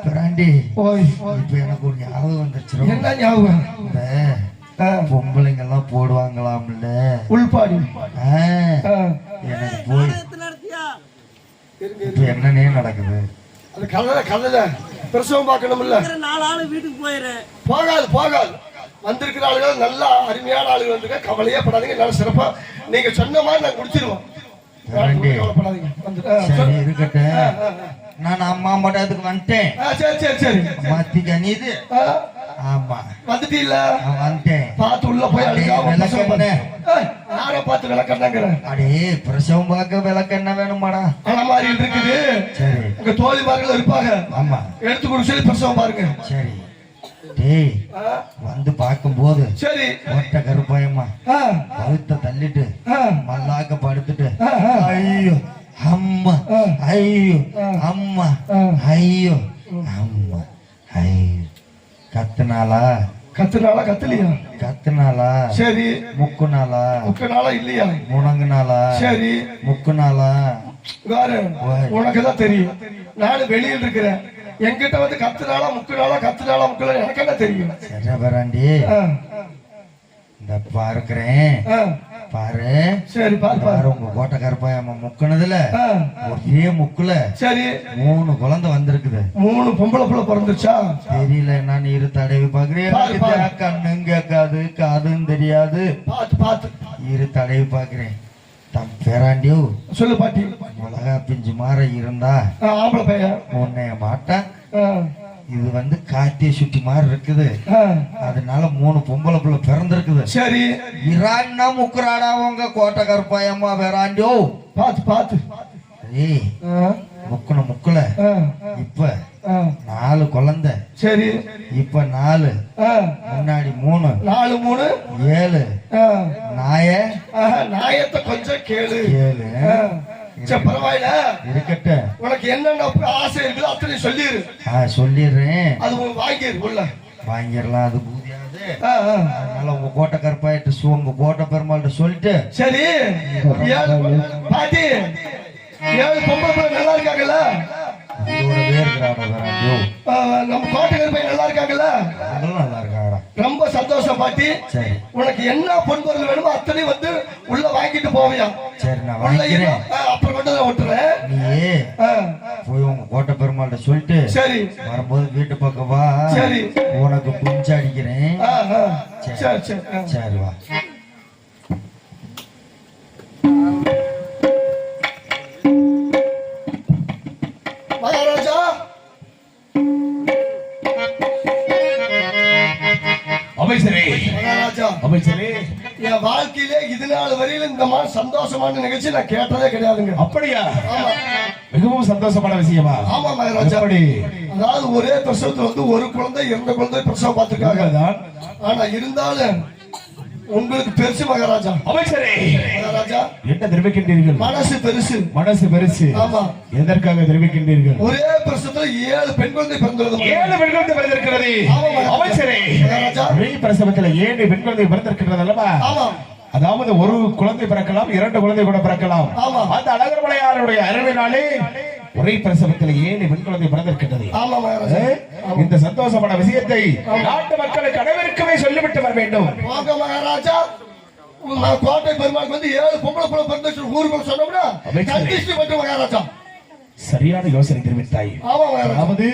Speaker 4: பிராண்டி.
Speaker 3: ஓய்
Speaker 4: இப்ப எனக்கு ஒரு ஞாபகம் வந்துருச்சு.
Speaker 3: என்ன ஞாபகம்?
Speaker 4: இந்த பொம்பளைங்க எல்லாம் போடுவாங்களாம்ல
Speaker 3: உள்பாடி.
Speaker 4: எனக்கு போய் இப்ப என்னன்னே நடக்குது.
Speaker 3: அது கதையில பிரசவம் பார்க்கணும்ல.
Speaker 5: 4 ஆளு வீட்டுக்கு போயிரு.
Speaker 3: போகாது. வந்திருக்கிற ஆளுகள் நல்ல அருமையான ஆளுகள் வந்துருக்க. கவலையே படாதீங்க. நல்ல சிறப்பா நீங்க சொன்ன மாதிரி நான் குடிச்சிருவோம்.
Speaker 4: சரி இருக்கட்டும். நான் அம்மா மட்டத்துக்கு வந்துட்டேன்.
Speaker 3: சரி
Speaker 4: மாத்திக்க நீது. ஆமா
Speaker 3: வந்துட்டீல்ல?
Speaker 4: வந்துட்டேன்.
Speaker 3: பார்த்து உள்ள போய் யார பார்த்து விளக்கண்ணங்கிற?
Speaker 4: அடே பிரசவம் பார்க்க விளக்கெண்ண வேணுமாடா?
Speaker 3: மாதிரி இருக்குது.
Speaker 4: சரி
Speaker 3: உங்க தோழிமார்கள் இருப்பாங்க.
Speaker 4: ஆமா
Speaker 3: எடுத்து கொடு சொல்லி பிரசவம் பாருங்க.
Speaker 4: சரி டேய் வந்து பார்க்கும்போது
Speaker 3: சரி
Speaker 4: ஒட்ட கருப்பாயம்மா கழுத்தை தள்ளிட்டு மல்லாக்க படுத்துட்டு ஐயோ அம்மா ஐயோ அம்மா ஐயோ அம்மா ஐயோ கத்துனாளா
Speaker 3: கத்துலையா?
Speaker 4: கத்துனாளா?
Speaker 3: சரி.
Speaker 4: முக்குனாளா?
Speaker 3: இல்லையா?
Speaker 4: முணங்குனாளா?
Speaker 3: சரி.
Speaker 4: முக்குனாளா?
Speaker 3: உனக்குதான் தெரியும். நானும் வெளியில் இருக்கிறேன். என்கிட்ட வந்து கத்துனாளா முக்குனாளா எனக்கு என்ன தெரியும்?
Speaker 4: சரி பராண்டி இந்த பாருக்கிறேன் பாரு.
Speaker 3: சரி
Speaker 4: பாரு உங்க கோட்டை கருப்பாயம்மா முக்குனதுல ஒரே முக்குல
Speaker 3: சரி
Speaker 4: 3 குழந்தை வந்திருக்குது.
Speaker 3: 3 பொம்பளை புள்ள பிறந்துச்சா?
Speaker 4: தெரியல. நான் இரு தடவி பாக்குறேன். கண்ணும் கேட்காது காதும் தெரியாது.
Speaker 3: பாத்து
Speaker 4: இரு தடவி பாக்குறேன். தம் பேராண்டியோ
Speaker 3: சொல்லு பாட்டி.
Speaker 4: மிளகா பிஞ்சு மாற இருந்தா
Speaker 3: ஆம்பளை பையன்
Speaker 4: உன்னைய மாட்டேன். இது வந்து காத்திய சுட்டி மாதிரி இருக்குது. அதனால 3 பொம்பளை புள்ள பிறந்திருக்குது.
Speaker 3: சரி.
Speaker 4: இரான்னா முக்குறாடா உங்க கோட்டை கருப்பாயம்மா பேராண்டியோ.
Speaker 3: பாத்து
Speaker 4: ஏய் முக்குல இப்ப 4 குழந்தை.
Speaker 3: சரி.
Speaker 4: இப்ப 4 முன்னாடி 3
Speaker 3: 3
Speaker 4: 7
Speaker 3: நாயத்தை கொஞ்சம் கேளு. பரவாயில்ல
Speaker 4: இருக்கட்டும்.
Speaker 3: உனக்கு என்னென்ன ஆசை இருக்குதோ அத்தனை சொல்லிடு.
Speaker 4: சொல்லிடுறேன்.
Speaker 3: அது வாங்கிடு.
Speaker 4: வாங்கிடலாம். அது பூதியாது. அதனால உங்க கோட்டை கருப்பாயிட்டு உங்க கோட்டை பெருமாள்கிட்ட சொல்லிட்டு
Speaker 3: சரி. பாட்டி 7 பொம்பளை நல்லா இருக்காங்கல்ல? நம்ம கோட்டை கருப்பாய் நல்லா இருக்காங்கல்ல?
Speaker 4: நல்லா இருக்காங்கடா.
Speaker 3: ரொம்ப சந்தோஷம் பாட்டி.
Speaker 4: சரி.
Speaker 3: உனக்கு என்ன பொன் பொருள் வேணுமோ அத்தனை வந்து உள்ள வாங்கிட்டு போவியா?
Speaker 4: சரி நான் வாங்கிக்கிறேன்.
Speaker 3: அப்புறம் கொண்டு வந்து விட்டுறேன்.
Speaker 4: நீ போய் உங்க கோட்டை பெருமாள்கிட்ட சொல்லிட்டு
Speaker 3: சரி
Speaker 4: வரும்போது வீட்டு பக்கம் வா.
Speaker 3: சரி.
Speaker 4: உனக்கு புஞ்சு அடிக்கிறேன். சரி வா.
Speaker 3: மகாராஜா
Speaker 2: அமைச்சரே
Speaker 3: என் வாழ்க்கையிலே இது நாள் வரையில இந்த மாதிரி சந்தோஷமான நிகழ்ச்சி நான் கேட்டதே கிடையாதுங்க.
Speaker 2: அப்படியா? மிகவும் சந்தோஷமான விஷயமா?
Speaker 3: ஆமா மகாராஜா. அதாவது ஒரே பிரசவத்துல வந்து 1 குழந்தை 2 குழந்தை பிரசவம் பார்த்திருக்காங்க. ஆனா இருந்தாலும் உங்களுக்கு பெருசு மகாராஜா.
Speaker 2: அமைச்சரே
Speaker 3: மகாராஜா
Speaker 2: என்ன தெரிவிக்கின்றீர்கள்?
Speaker 3: மனசு பெருசு. ஆமா.
Speaker 2: எதற்காக தெரிவிக்கின்றீர்கள்?
Speaker 3: ஒரே பிரசவத்துல 7 பெண் குழந்தை பிறந்திருக்கிறது.
Speaker 2: 7 பெண் குழந்தை பிறந்திருக்கிறது. அமைச்சரே ஒரே பிரசவத்துல 7 பெண் குழந்தை பிறந்திருக்கிறது அல்லவா?
Speaker 3: ஆமா.
Speaker 2: அதாவது 1 குழந்தை பிறக்கலாம், 2 குழந்தை கூட பிறக்கலாம். அந்த அழகர் மலையாருடைய அறிவினாலே ஒரே பிரசவத்தில் 7 பெண் குழந்தை பிறந்திருக்கிறது. இந்த சந்தோஷமான விஷயத்தை நாட்டு மக்களுக்கு அனைவருக்குமே சொல்லிவிட்டு வர வேண்டும்.
Speaker 3: மகாராஜா கோட்டை பெருமாளுக்கு வந்து 7 பொம்பளை புள்ள பிறந்துச்சு ஊருக்குள்ள சொன்னோம்னா மகாராஜா
Speaker 2: சரியான யோசனை தெரிவித்தாய். அதாவது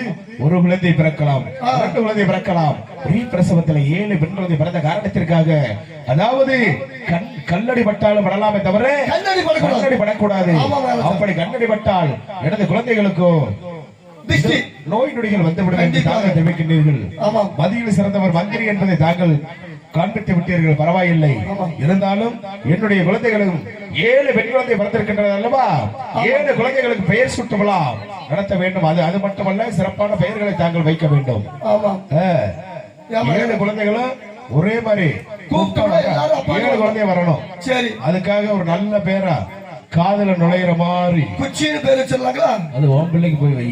Speaker 2: 1 குழந்தை பிறக்கலாம், 2 குழந்தை பிறக்கலாம். ஒரே பிரசவத்தில் 7 பெண் குழந்தை பிறந்த காரணத்திற்காக அதாவது கல்லடி பட்டாலும் படலாமே தவிர கண்ணடி படக்கூடாது. அப்படி கண்ணடி பட்டால் எனது குழந்தைகளுக்கோ நோய் நொடிகள் வந்துவிடும் என்று தாங்கள் தெரிவிக்கின்றீர்கள். மதியில் சிறந்தவர் மந்திரி என்பதை தாங்கள்
Speaker 1: காண்பித்து விட்டீர்கள், பரவாயில்லை. இருந்தாலும் என்னுடைய குழந்தைகளும் 7 பெண் குழந்தை பிறந்திருக்கின்றது அல்லவா? 7 குழந்தைகளுக்கு பெயர் சூட்டு விழா நடத்த வேண்டும். அது மட்டுமல்ல, சிறப்பான பெயர்களை தாங்கள் வைக்க வேண்டும். 7 குழந்தைகளும் ஒரே மாதிரி 7 குழந்தை வரணும். சரி, அதுக்காக ஒரு நல்ல பேரா காதல நுழையிற மாதிரி
Speaker 3: குச்சின்னு பேர் வச்சிடலாங்களா?
Speaker 1: அது உன் பிள்ளைக்கு போய் வை.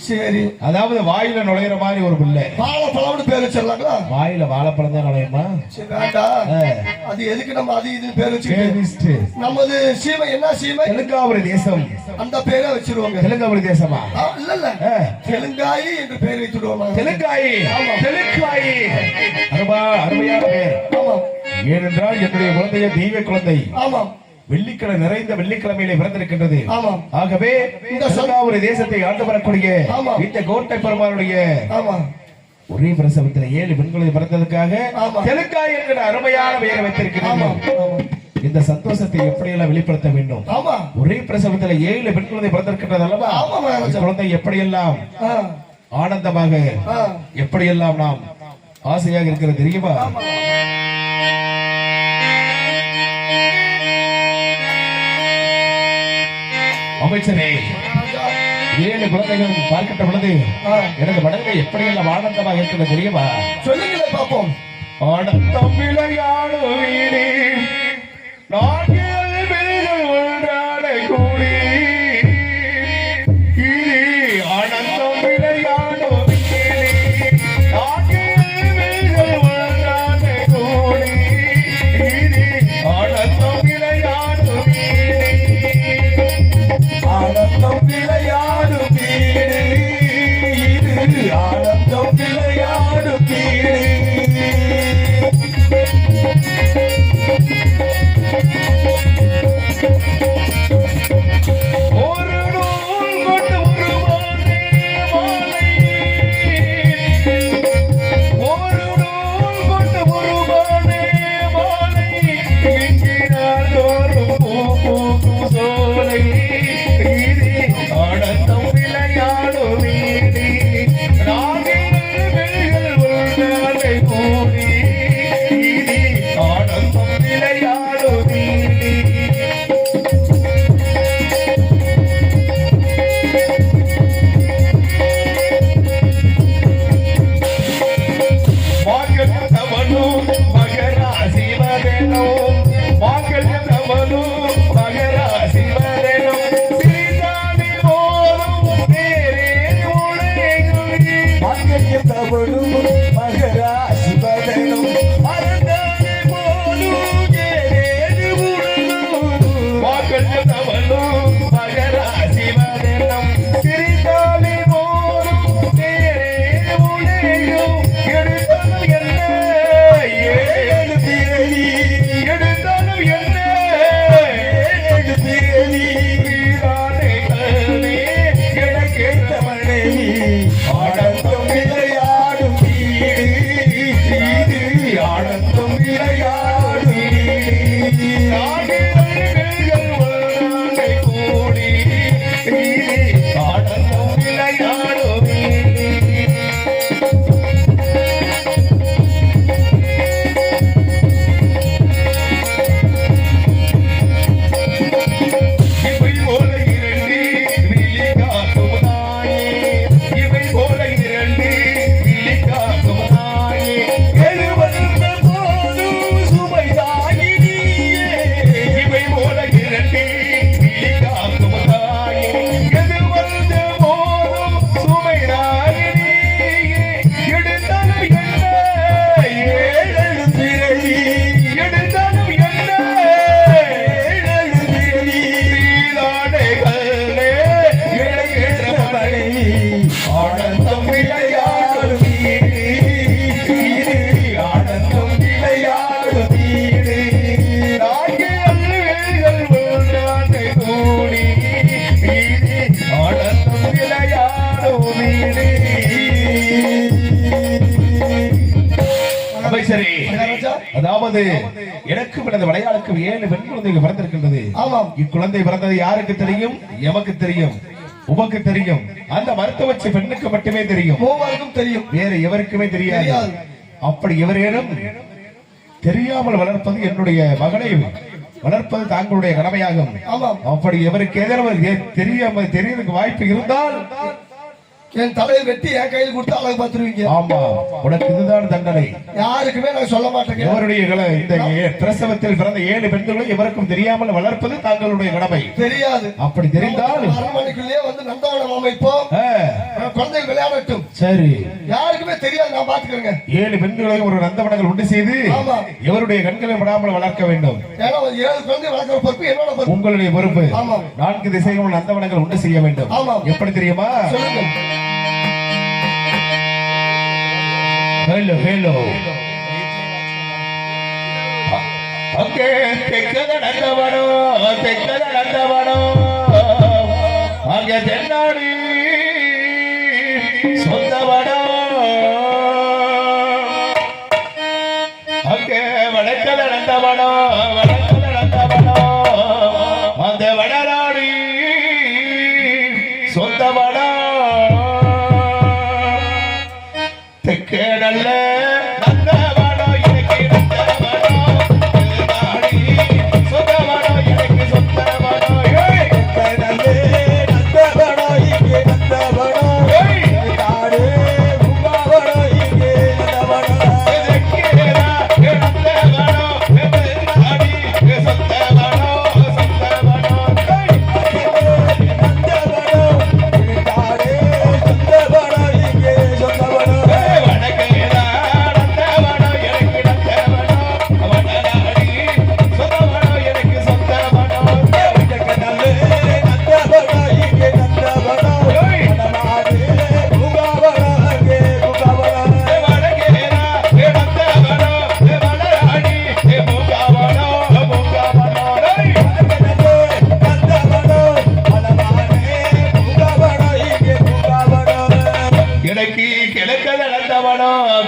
Speaker 3: சரி,
Speaker 1: அதாவது வாயில நுழையிற மாதிரி ஒரு பிள்ளை.
Speaker 3: வாழைப்பழம்னு பேர் வச்சிடலாங்களா?
Speaker 1: வாயில வாழைப்பழம் தான் நுழையுமா?
Speaker 3: சரி, வேண்டாம். அது எதுக்கு நம்ம அது இது பேர் வச்சுக்கிட்டு? நமது சீமை என்ன சீமை?
Speaker 1: தெலுங்காவரி தேசம்.
Speaker 3: அந்த பேரை வச்சிருவாங்க.
Speaker 1: தெலுங்காவரி தேசமா?
Speaker 3: இல்ல இல்ல, தெலுங்காயி என்று பேர் வைத்துடுவாங்க.
Speaker 1: தெலுங்காயி, தெலுங்காயி. அருமையான பேர்.
Speaker 3: ஆமா.
Speaker 1: ஏனென்றால் என்னுடைய குழந்தைய தெய்வ குழந்தை.
Speaker 3: ஆமா.
Speaker 1: வெள்ளிக்கிழமை நிறைந்த வெள்ளிக்கிழமையிலே பிறந்திருக்கின்றது.
Speaker 3: ஆமாம்.
Speaker 1: ஆகவே இந்த தெலுங்காவரி தேசத்தை ஆண்டு வரக்கூடிய இந்த கோட்டை பெருமாளுடைய ஒரே பிரசவத்தில் 7 பெண்களை பிறந்ததுக்காக தெலுங்காய் என்கிற அருமையான பெயரை வைத்திருக்கிறோம். இந்த சந்தோஷத்தை எப்படியெல்லாம் வெளிப்படுத்த வேண்டும்? ஒரே பிரசவத்தில் 7 பெண் குழந்தை பிறந்திருக்கின்றது அல்லவா? குழந்தை எப்படியெல்லாம் ஆனந்தமாக எப்படியெல்லாம் நாம் ஆசையாக இருக்கிறது தெரியுமா? அமைச்சரே, 7 குழந்தைகள் பார்க்கின்ற பொழுது எனது மனதில் எப்படியெல்லாம் ஆனந்தமாக இருக்கிறது தெரியுமா?
Speaker 3: சொல்லுங்களே பாப்போம்.
Speaker 1: ஆனந்தம் விளையாடும் வீடு, நான்கில் வீடுகள் ஒன்றாட கூடி, இது ஆனந்தம் விளையாடும் வீடு, நான்கில் வீடுகள் ஒன்றாட கூடி, இது ஆனந்தம் விளையாடும் வீடு, ஆனந்தம் விளையாடும் வீடு, இது ஆனந்தம் விளையாடும் வீடு. ஒரு நூல் கொண்டு உருவானே மாலை, ஒரு நூல் கொண்டு உருவானே மாலை, எங்கினார் தோறும் பூ பூக்கும் சோலை, இது ஆனந்தம் விளையாடும் வீடு, நாங்கள் வெள்ளிகள் ஒன்றாலை கூடி, இது ஆனந்தம் விளையாடும் வீடு. மாங்கல்யத்தவனும் மகராசிவதனும், மாங்கல்யத்தவனும் மகராசிவதனும், சிறிதானி போலும் நேரே உலகுள். மாங்கல்யத்தவனும் மகராசிவதனும், அறந்தானி போலும் நேரே உலகுள். மாங்கல்யத்தவனும் மகராசிவதனும், சிறிதானி போலும் நேரே உலகுள். எடுத்தாலும் என்ன ஏழு பிறவி, எடுத்தாலும் என்ன ஏழு பிறவி, நீதானே கண்ணே எனக்கேற்ற மனைவி, ஆனந்தம் விளையாடும் வீடு, இது ஆனந்தம் விளையாடும் வீடு, நாடுகள் ஒன்றாக கூடி, இது ஆனந்தம் விளையாடும் வீடு. இவை போல 2 விழி காக்கும் நாயே, இவை போல 2 விழி காக்கும் நாயே, எது வந்த போதும் சுமைதாகி நீயே, இவை போல 2 விழி காக்கும் நாயே, எது வந்த போதும் சுமைதாகி நீயே, எடுத்தாலும் என்ன ஏழு பிறவி, எடுத்தாலும் என்ன ஏழு பிறவி, நீதானே கண்ணே எனக்கேற்ற மனைவி, ஆனந்தம் விளையாடும் வீடு, இது ஆனந்தம் விளையாடும் வீடு, நான்கு ஒன்றாக கூடி, இது ஆனந்தம் விளையாடும் வீடு. அமைச்சரே, அதாவது எனக்கு பிறந்த விளையாளுக்கு 7 பெண் குழந்தைகள் பிறந்திருக்கின்றது.
Speaker 3: ஆமாம்.
Speaker 1: இக்குழந்தை பிறந்தது யாருக்கு தெரியும்? எமக்கு தெரியும், உமக்கு தெரியும், அந்த மருத்துவச்சி பெண்ணுக்கு மட்டுமே தெரியும்,
Speaker 3: மூவருக்கும் தெரியும்,
Speaker 1: வேற எவருக்குமே தெரியாது. அப்படி எவரேனும் தெரியாமல் வளர்ப்பது என்னுடைய மகனை வளர்ப்பது தாங்களுடைய கடமையாகும்.
Speaker 3: ஆமாம்.
Speaker 1: அப்படி எவருக்கு ஏதேனும் தெரியறதுக்கு வாய்ப்பு இருந்தால்
Speaker 3: என் தலையை வெட்டி என் கையில் கொடுத்து அழகு பார்த்துருவீங்க.
Speaker 1: ஆமா, உனக்கு இதுதான் தண்டனை.
Speaker 3: யாருக்குமே நான் சொல்ல மாட்டேங்க.
Speaker 1: இவருடைய இந்த பிரசவத்தில் பிறந்த 7 பெண்களை எவருக்கும் தெரியாமல் வளர்ப்பது தாங்களுடைய கடமை.
Speaker 3: தெரியாது.
Speaker 1: அப்படி தெரிந்தால்
Speaker 3: அரண்மனைக்குள்ளே வந்து நந்தவனம் அமைப்போம், குழந்தைகள் விளையாடட்டும்.
Speaker 1: சரி,
Speaker 3: யாருக்குமே தெரியாது, நான் பாத்துக்கிறேங்க.
Speaker 1: 7 பெண்களையும் ஒரு நந்தவனங்கள் உண்டு செய்து எவருடைய கண்களை விடாமல் வளர்க்க வேண்டும்.
Speaker 3: ஏன்னா 7 குழந்தை வளர்க்கிற பொறுப்பு என்னோட பொறுப்பு,
Speaker 1: உங்களுடைய பொறுப்பு.
Speaker 3: ஆமாம்.
Speaker 1: 4 திசைகளும் நந்தவனங்கள் உண்டு செய்ய வேண்டும்.
Speaker 3: ஆமாம்.
Speaker 1: எப்படி தெரியுமா?
Speaker 3: சொல்லுங்க.
Speaker 1: ஹலோ ஹலோ அங்கே தெக்கத நந்தவனோ அங்கே தென்னாடி சொந்தவனோ அங்கே வடக்கத நந்தவனோ அந்த வடநாடி சொந்தவனோ தெற்கே நல்ல நந்தவனோ எனக்கு நந்தவனோ நாடி சொந்தவனோ எனக்கு சொந்தவனோ தெற்கே நல்ல நந்தவனோ இங்கே நந்தவனோ நாடு பூங்காவனோ இங்கே நந்தவனோ தெற்கே நந்தவனோ நாடி சொந்தவனோ சொந்தவனோ நந்தவனோ நாடு சொந்தவனோ இங்கே சொந்தவனோ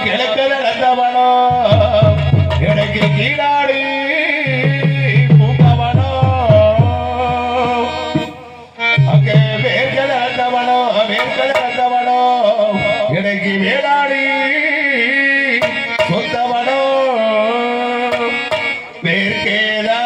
Speaker 1: கிழக்கத நடந்தவனோ எனக்கு கீழாடி பூங்கவனோ அங்கே வேர்க்கத நடந்தவனோ எனக்கு வேளாடி சொந்தவனோ வேர்க்கேதா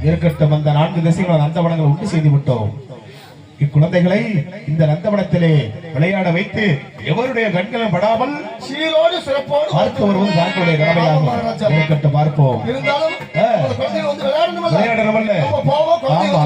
Speaker 1: இருக்கட்டும். அந்த 4 திசைகளும் நந்தவனங்கள் உண்டு செய்து விட்டோம். இக்குழந்தைகளை இந்த நந்தவனத்திலே விளையாட வைத்து எவருடைய கண்களும் படாமல்
Speaker 3: சீரோடு சிறப்போடு
Speaker 1: பார்த்து வருவது தாங்களுடைய கடமையாகும். இருக்கட்டும், பார்ப்போம்.
Speaker 3: இருந்தாலும் குழந்தைகள் வந்து விளையாடணுமல்ல.
Speaker 1: விளையாடணுமல்ல.
Speaker 3: போவோம், குழந்தைகள்